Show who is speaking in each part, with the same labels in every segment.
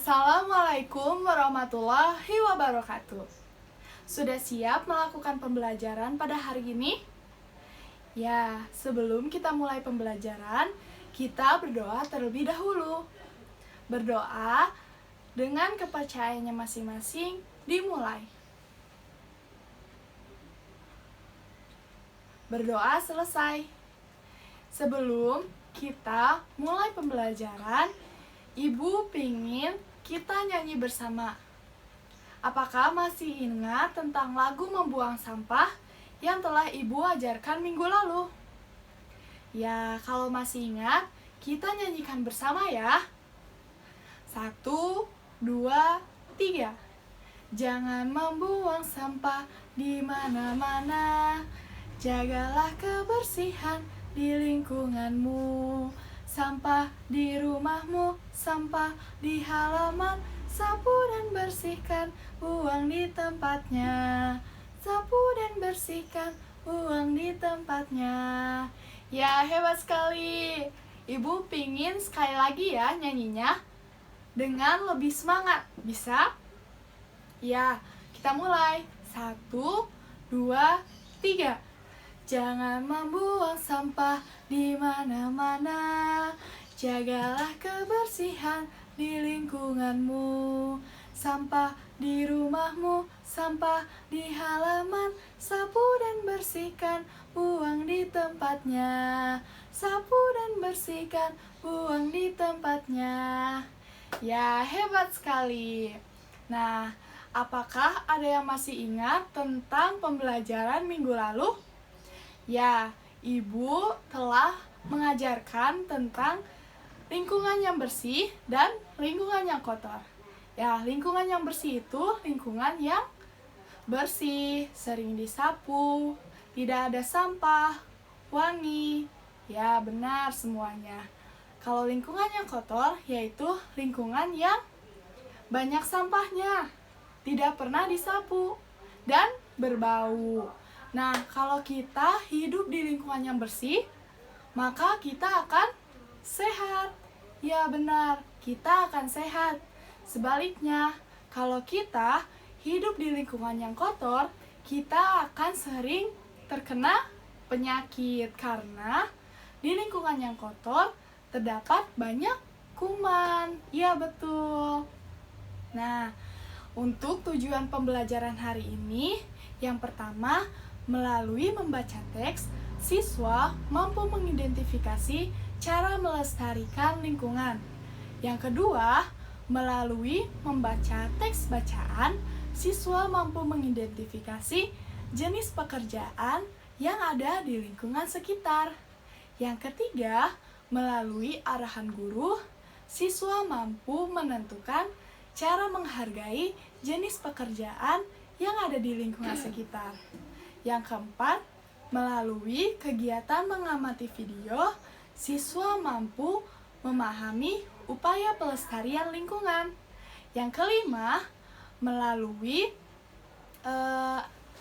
Speaker 1: Assalamualaikum warahmatullahi wabarakatuh. Sudah siap melakukan pembelajaran pada hari ini? Ya, sebelum kita mulai pembelajaran, kita berdoa terlebih dahulu. Berdoa dengan kepercayaannya masing-masing dimulai. Berdoa selesai. Sebelum kita mulai pembelajaran, Ibu pingin kita nyanyi bersama. Apakah masih ingat tentang lagu Membuang Sampah yang telah Ibu ajarkan minggu lalu? Ya, kalau masih ingat, kita nyanyikan bersama ya. 1, 2, 3. Jangan membuang sampah di mana-mana. Jagalah kebersihan di lingkunganmu. Sampah di rumahmu, sampah di halaman, sapu dan bersihkan, buang di tempatnya. Sapu dan bersihkan, buang di tempatnya. Ya, hebat sekali. Ibu pingin sekali lagi ya nyanyinya dengan lebih semangat. Bisa? Ya, kita mulai. 1, 2, 3. Jangan membuang sampah di mana-mana. Jagalah kebersihan di lingkunganmu. Sampah di rumahmu, sampah di halaman, sapu dan bersihkan, buang di tempatnya. Sapu dan bersihkan, buang di tempatnya. Ya, hebat sekali. Nah, apakah ada yang masih ingat tentang pembelajaran minggu lalu? Ya, Ibu telah mengajarkan tentang lingkungan yang bersih dan lingkungan yang kotor. Ya, lingkungan yang bersih itu lingkungan yang bersih, sering disapu, tidak ada sampah, wangi. Ya, benar semuanya. Kalau lingkungan yang kotor, yaitu lingkungan yang banyak sampahnya, tidak pernah disapu, dan berbau. Nah, kalau kita hidup di lingkungan yang bersih, maka kita akan sehat. Ya benar, kita akan sehat. Sebaliknya, kalau kita hidup di lingkungan yang kotor, kita akan sering terkena penyakit karena di lingkungan yang kotor terdapat banyak kuman. Ya betul. Nah, untuk tujuan pembelajaran hari ini, yang pertama, melalui membaca teks, siswa mampu mengidentifikasi cara melestarikan lingkungan. Yang kedua, melalui membaca teks bacaan, siswa mampu mengidentifikasi jenis pekerjaan yang ada di lingkungan sekitar. Yang ketiga, melalui arahan guru, siswa mampu menentukan cara menghargai jenis pekerjaan yang ada di lingkungan sekitar. Yang keempat, melalui kegiatan mengamati video, siswa mampu memahami upaya pelestarian lingkungan. Yang kelima, melalui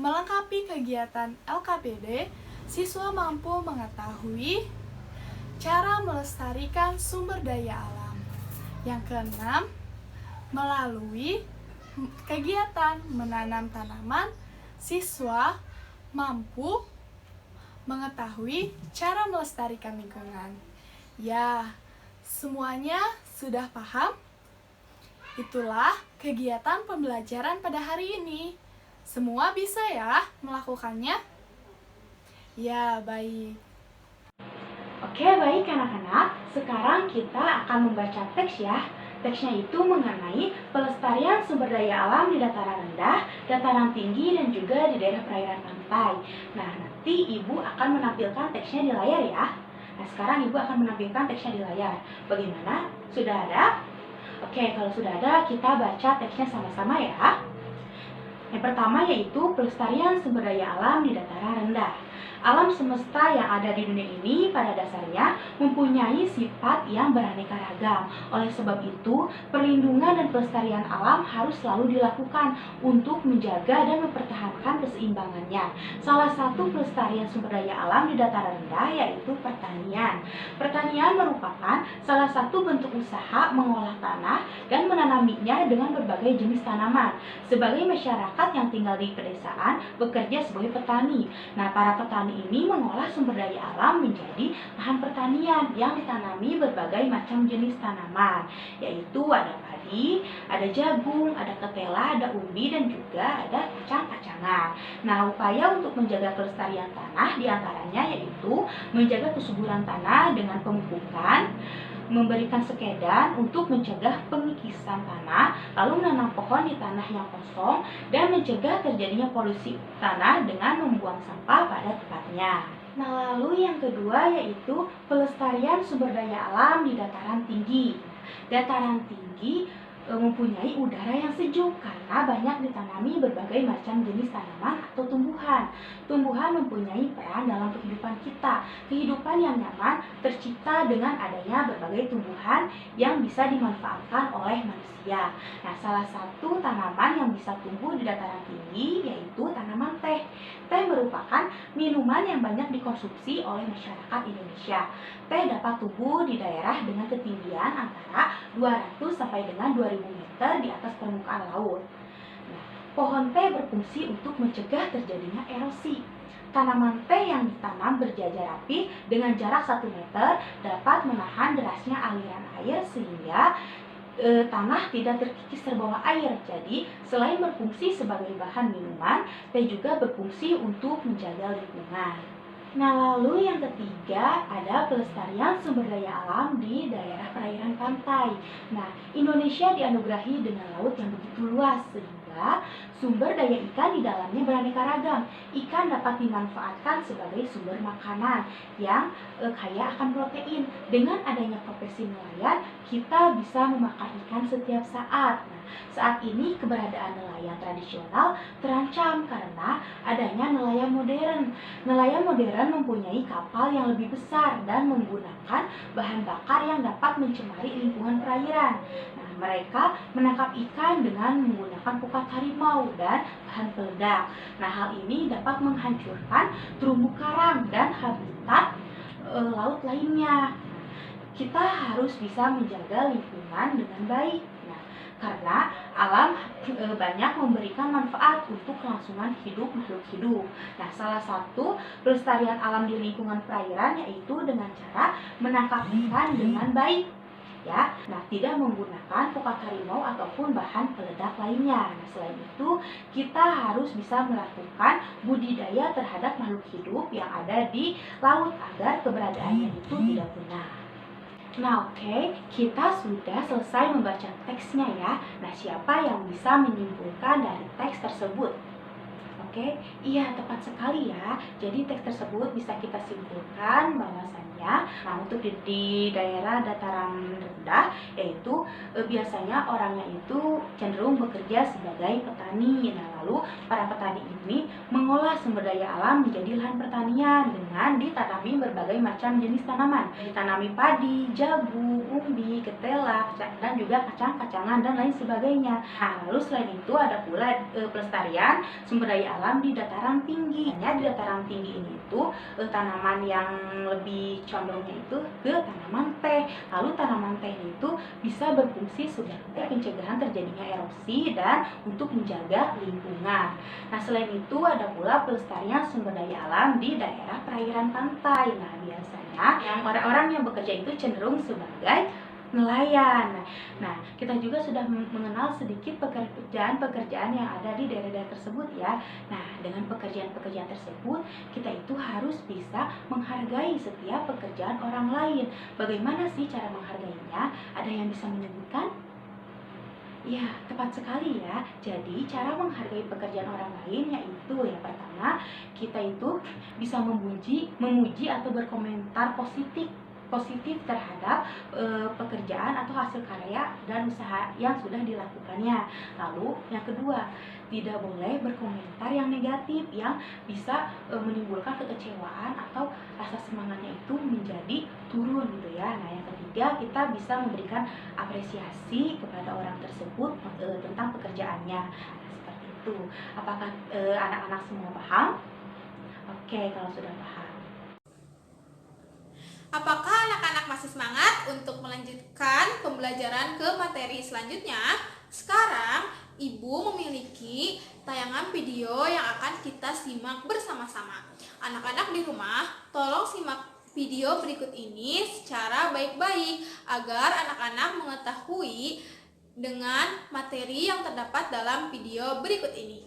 Speaker 1: melengkapi kegiatan LKPD, siswa mampu mengetahui cara melestarikan sumber daya alam. Yang keenam, melalui kegiatan menanam tanaman, siswa mampu mengetahui cara melestarikan lingkungan. Ya, semuanya sudah paham? Itulah kegiatan pembelajaran pada hari ini. Semua bisa ya melakukannya? Ya, baik.
Speaker 2: Oke, baik anak-anak. Sekarang kita akan membaca teks ya. Teksnya itu mengenai pelestarian sumber daya alam di dataran rendah, dataran tinggi, dan juga di daerah perairan pantai. Nah, nanti Ibu akan menampilkan teksnya di layar ya. Nah, sekarang Ibu akan menampilkan teksnya di layar. Bagaimana? Sudah ada? Oke, kalau sudah ada, kita baca teksnya sama-sama ya. Yang pertama yaitu pelestarian sumber daya alam di dataran rendah. Alam semesta yang ada di dunia ini pada dasarnya mempunyai sifat yang beraneka ragam. Oleh sebab itu, perlindungan dan pelestarian alam harus selalu dilakukan untuk menjaga dan mempertahankan keseimbangannya. Salah satu pelestarian sumber daya alam di dataran rendah yaitu pertanian. Pertanian merupakan salah satu bentuk usaha mengolah tanah dan menanaminya dengan berbagai jenis tanaman. Sebagai masyarakat yang tinggal di pedesaan bekerja sebagai petani. Nah, para petani ini mengolah sumber daya alam menjadi lahan pertanian yang ditanami berbagai macam jenis tanaman, yaitu ada padi, ada jagung, ada ketela, ada ubi, dan juga ada kacang-kacangan. Nah, upaya untuk menjaga kelestarian tanah diantaranya yaitu menjaga kesuburan tanah dengan pemupukan, memberikan sekedan untuk mencegah pengikisan tanah, lalu menanam pohon di tanah yang kosong, dan mencegah terjadinya polusi tanah dengan membuang sampah pada tempatnya. Nah, lalu yang kedua yaitu pelestarian sumber daya alam di dataran tinggi. Dataran tinggi mempunyai udara yang sejuk karena banyak ditanami berbagai macam jenis tanaman atau tumbuhan. Tumbuhan mempunyai peran dalam kehidupan kita. Kehidupan yang nyaman tercipta dengan adanya berbagai tumbuhan yang bisa dimanfaatkan oleh manusia. Nah, salah satu tanaman yang bisa tumbuh di dataran tinggi yaitu tanaman teh. Teh merupakan minuman yang banyak dikonsumsi oleh masyarakat Indonesia. Teh dapat tumbuh di daerah dengan ketinggian antara 200 sampai dengan 2000 meter di atas permukaan laut. Nah, pohon teh berfungsi untuk mencegah terjadinya erosi. Tanaman teh yang ditanam berjajar rapi dengan jarak 1 meter dapat menahan derasnya aliran air sehingga tanah tidak terkikis terbawa air. Jadi, selain berfungsi sebagai bahan minuman, teh juga berfungsi untuk menjaga lingkungan. Nah, lalu yang ketiga ada pelestarian sumber daya alam di daerah perairan pantai. Nah, Indonesia dianugerahi dengan laut yang begitu luas sehingga sumber daya ikan di dalamnya beraneka ragam. Ikan dapat dimanfaatkan sebagai sumber makanan yang kaya akan protein. Dengan adanya profesi nelayan, kita bisa memakan ikan setiap saat. Nah, saat ini keberadaan nelayan tradisional terancam karena adanya nelayan modern. Nelayan modern mempunyai kapal yang lebih besar dan menggunakan bahan bakar yang dapat mencemari lingkungan perairan. Nah, mereka menangkap ikan dengan menggunakan pukat harimau dan bahan peledak. Nah, hal ini dapat menghancurkan terumbu karang dan habitat laut lainnya. Kita harus bisa menjaga lingkungan dengan baik. Nah, karena alam banyak memberikan manfaat untuk kelangsungan hidup makhluk hidup. Nah, salah satu pelestarian alam di lingkungan perairan yaitu dengan cara menangkap ikan dengan baik. Ya, nah tidak menggunakan pukat harimau ataupun bahan peledak lainnya. Nah, selain itu kita harus bisa melakukan budidaya terhadap makhluk hidup yang ada di laut agar keberadaannya itu tidak punah. Nah, oke, kita sudah selesai membaca teksnya ya. Nah, siapa yang bisa menyimpulkan dari teks tersebut? Oke, iya tepat sekali ya. Jadi teks tersebut bisa kita simpulkan bahwasannya, nah untuk di daerah dataran rendah yaitu biasanya orangnya itu cenderung bekerja sebagai petani. Nah, lalu para petani ini mengolah sumber daya alam menjadi lahan pertanian dengan ditanami berbagai macam jenis tanaman. Ditanami padi, jagung, umbi, ketela, dan juga kacang-kacangan dan lain sebagainya. Nah, lalu selain itu ada pula pelestarian sumber daya alam di dataran tinggi. Hanya di dataran tinggi ini itu tanaman yang lebih condongnya itu ke tanaman teh. Lalu tanaman teh itu bisa berfungsi sebagai pencegahan terjadinya erosi dan untuk menjaga lingkungan. Nah, selain itu ada pula pelestarian sumber daya alam di daerah perairan pantai. Nah, biasanya yang orang-orang yang bekerja itu cenderung sebagai nelayan. Nah, kita juga sudah mengenal sedikit pekerjaan-pekerjaan yang ada di daerah-daerah tersebut ya. Nah, dengan pekerjaan-pekerjaan tersebut, kita itu harus bisa menghargai setiap pekerjaan orang lain. Bagaimana sih cara menghargainya? Ada yang bisa menyebutkan? Ya, tepat sekali ya. Jadi, cara menghargai pekerjaan orang lain yaitu yang pertama, kita itu bisa memuji atau berkomentar positif positif terhadap pekerjaan atau hasil karya dan usaha yang sudah dilakukannya. Lalu yang kedua, tidak boleh berkomentar yang negatif yang bisa menimbulkan kekecewaan atau rasa semangatnya itu menjadi turun gitu ya. Nah, yang ketiga, kita bisa memberikan apresiasi kepada orang tersebut tentang pekerjaannya. Nah, seperti itu. Apakah anak-anak semua paham? Oke, kalau sudah paham.
Speaker 3: Apakah anak-anak masih semangat untuk melanjutkan pembelajaran ke materi selanjutnya? Sekarang, Ibu memiliki tayangan video yang akan kita simak bersama-sama. Anak-anak di rumah, tolong simak video berikut ini secara baik-baik agar anak-anak mengetahui dengan materi yang terdapat dalam video berikut ini.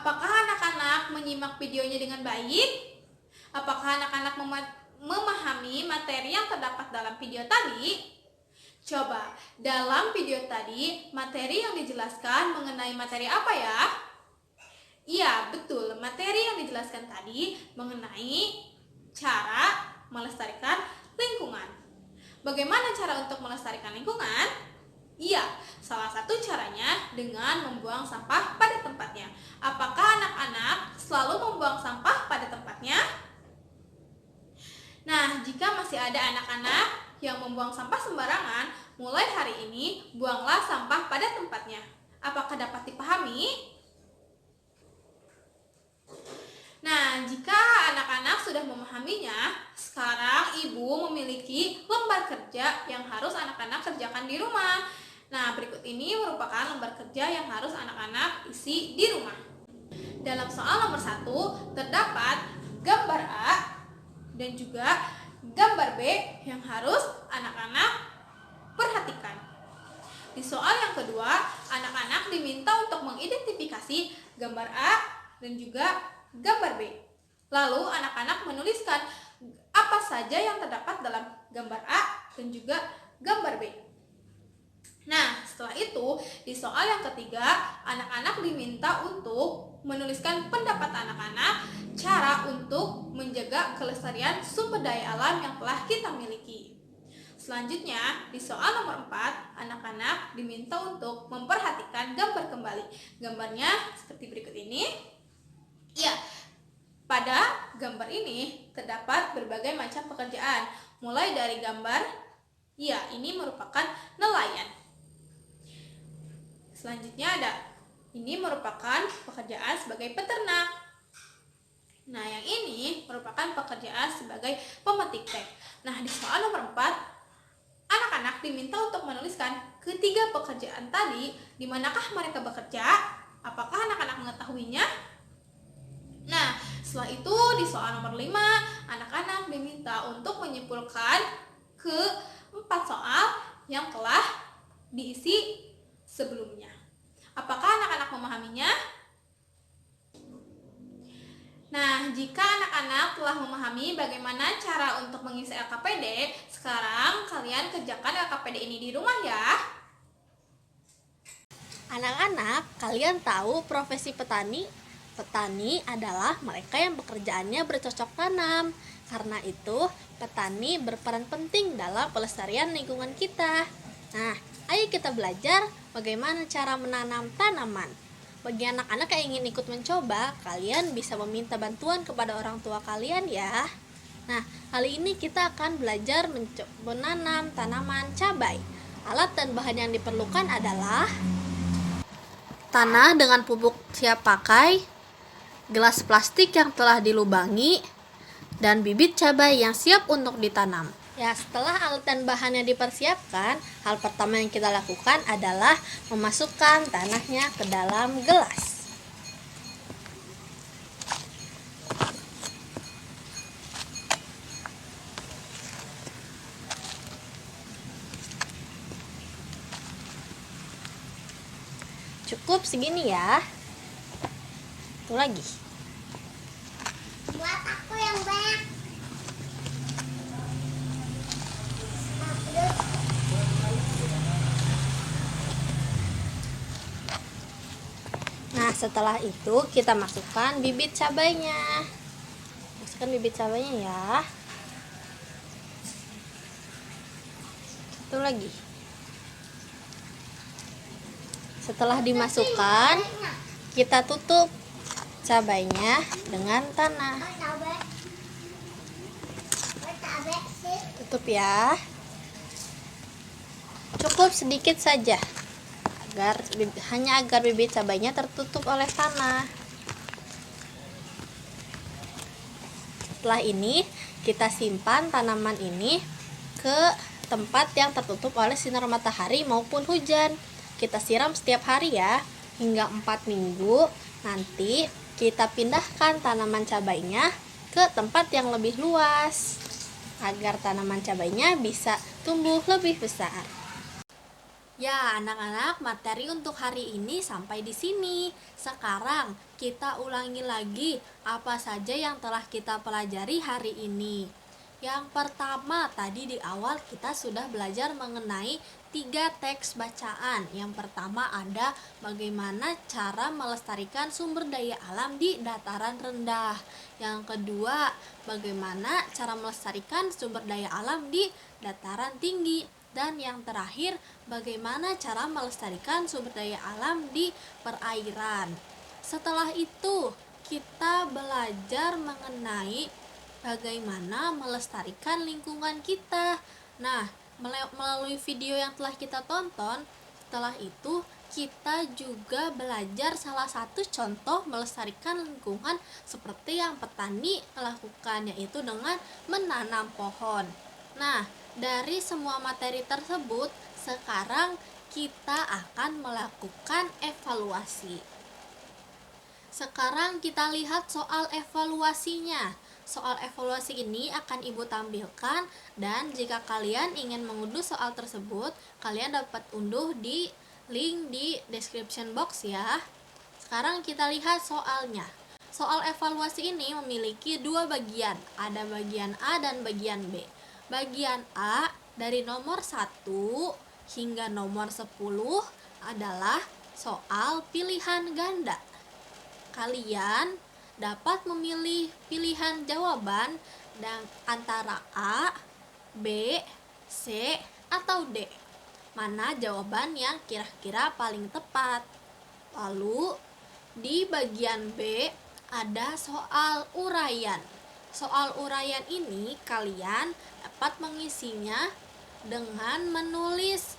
Speaker 3: Apakah anak-anak menyimak videonya dengan baik? Apakah anak-anak memahami materi yang terdapat dalam video tadi? Coba, dalam video tadi, materi yang dijelaskan mengenai materi apa ya? Iya, betul. Materi yang dijelaskan tadi mengenai cara melestarikan lingkungan. Bagaimana cara untuk melestarikan lingkungan? Iya, salah satu caranya dengan membuang sampah pada tempatnya. Apakah anak-anak selalu membuang sampah pada tempatnya? Nah, jika masih ada anak-anak yang membuang sampah sembarangan, mulai hari ini buanglah sampah pada tempatnya. Apakah dapat dipahami? Nah, jika anak-anak sudah memahaminya, sekarang ibu memiliki lembar kerja yang harus anak-anak kerjakan di rumah. Nah, berikut ini merupakan lembar kerja yang harus anak-anak isi di rumah. Dalam soal nomor 1, terdapat gambar A dan juga gambar B yang harus anak-anak perhatikan. Di soal yang kedua, anak-anak diminta untuk mengidentifikasi gambar A dan juga gambar B. Lalu anak-anak menuliskan apa saja yang terdapat dalam gambar A dan juga gambar B. Nah, setelah itu, di soal yang ketiga, anak-anak diminta untuk menuliskan pendapat anak-anak cara untuk menjaga kelestarian sumber daya alam yang telah kita miliki. Selanjutnya, di soal nomor 4, anak-anak diminta untuk memperhatikan gambar kembali. Gambarnya seperti berikut ini. Ya, pada gambar ini terdapat berbagai macam pekerjaan. Mulai dari gambar, ya ini merupakan nelayan. Selanjutnya ini merupakan pekerjaan sebagai peternak. Nah, yang ini merupakan pekerjaan sebagai pemetik teh. Nah, di soal nomor 4, anak-anak diminta untuk menuliskan ketiga pekerjaan tadi, di manakah mereka bekerja? Apakah anak-anak mengetahuinya? Nah, setelah itu di soal nomor 5, anak-anak diminta untuk menyimpulkan ke 4 soal yang telah diisi sebelumnya. Apakah anak-anak memahaminya? Nah, jika anak-anak telah memahami bagaimana cara untuk mengisi LKPD, sekarang kalian kerjakan LKPD ini di rumah ya.
Speaker 4: Anak-anak, kalian tahu profesi petani? Petani adalah mereka yang pekerjaannya bercocok tanam. Karena itu, petani berperan penting dalam pelestarian lingkungan kita. Nah, ayo kita belajar bagaimana cara menanam tanaman. Bagi anak-anak yang ingin ikut mencoba, kalian bisa meminta bantuan kepada orang tua kalian ya. Nah, kali ini kita akan belajar menanam tanaman cabai. Alat dan bahan yang diperlukan adalah tanah dengan pupuk siap pakai, gelas plastik yang telah dilubangi, dan bibit cabai yang siap untuk ditanam. Ya, setelah alat dan bahannya dipersiapkan, hal pertama yang kita lakukan adalah memasukkan tanahnya ke dalam gelas. Cukup segini ya. Itu lagi.
Speaker 5: Buat aku yang banyak.
Speaker 4: Nah, setelah itu kita masukkan bibit cabainya. Masukkan bibit cabainya ya. Satu lagi. Setelah dimasukkan, kita tutup cabainya dengan tanah. Tutup ya. Cukup sedikit saja. Hanya agar bibit cabainya tertutup oleh tanah. Setelah ini, kita simpan tanaman ini ke tempat yang tertutup oleh sinar matahari maupun hujan. Kita siram setiap hari ya, hingga 4 minggu. Nanti kita pindahkan tanaman cabainya ke tempat yang lebih luas, agar tanaman cabainya bisa tumbuh lebih besar. Ya, anak-anak, materi untuk hari ini sampai di sini. Sekarang kita ulangi lagi apa saja yang telah kita pelajari hari ini. Yang pertama, tadi di awal kita sudah belajar mengenai 3 teks bacaan. Yang pertama ada bagaimana cara melestarikan sumber daya alam di dataran rendah. Yang kedua, bagaimana cara melestarikan sumber daya alam di dataran tinggi. Dan yang terakhir, bagaimana cara melestarikan sumber daya alam di perairan. Setelah itu, kita belajar mengenai bagaimana melestarikan lingkungan kita. Nah, melalui video yang telah kita tonton, setelah itu kita juga belajar salah satu contoh melestarikan lingkungan seperti yang petani lakukan, yaitu dengan menanam pohon. Nah, dari semua materi tersebut, sekarang kita akan melakukan evaluasi. Sekarang kita lihat soal evaluasinya. Soal evaluasi ini akan Ibu tampilkan, dan jika kalian ingin mengunduh soal tersebut, kalian dapat unduh di link di description box ya. Sekarang kita lihat soalnya. Soal evaluasi ini memiliki 2 bagian, ada bagian A dan bagian B. Bagian A dari nomor 1 hingga nomor 10 adalah soal pilihan ganda. Kalian dapat memilih pilihan jawaban dan antara A, B, C, atau D. Mana jawaban yang kira-kira paling tepat. Lalu di bagian B ada soal uraian. Soal uraian ini kalian dapat mengisinya dengan menulis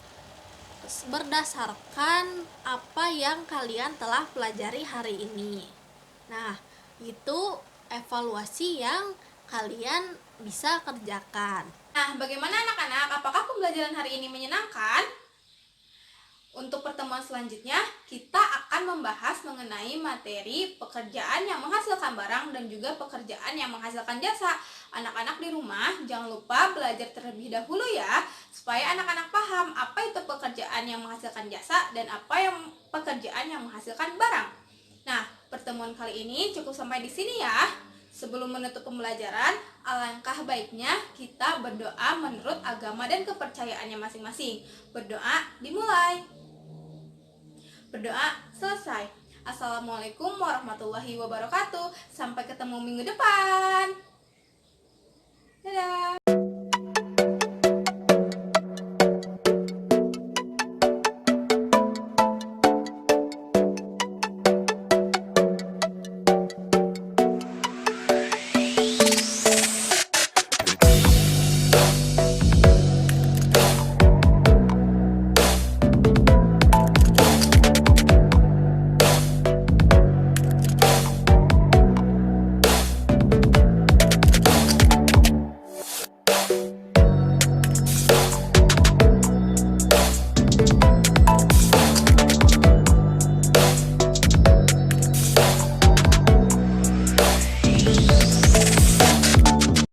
Speaker 4: berdasarkan apa yang kalian telah pelajari hari ini. Nah, itu evaluasi yang kalian bisa kerjakan.
Speaker 3: Nah, bagaimana anak-anak? Apakah pembelajaran hari ini menyenangkan? Untuk pertemuan selanjutnya, kita akan membahas mengenai materi pekerjaan yang menghasilkan barang dan juga pekerjaan yang menghasilkan jasa. Anak-anak di rumah, jangan lupa belajar terlebih dahulu ya, supaya anak-anak paham apa itu pekerjaan yang menghasilkan jasa dan apa yang pekerjaan yang menghasilkan barang. Nah, pertemuan kali ini cukup sampai di sini ya. Sebelum menutup pembelajaran, alangkah baiknya kita berdoa menurut agama dan kepercayaannya masing-masing. Berdoa dimulai. Berdoa selesai. Assalamualaikum warahmatullahi wabarakatuh. Sampai ketemu minggu depan. Dadah.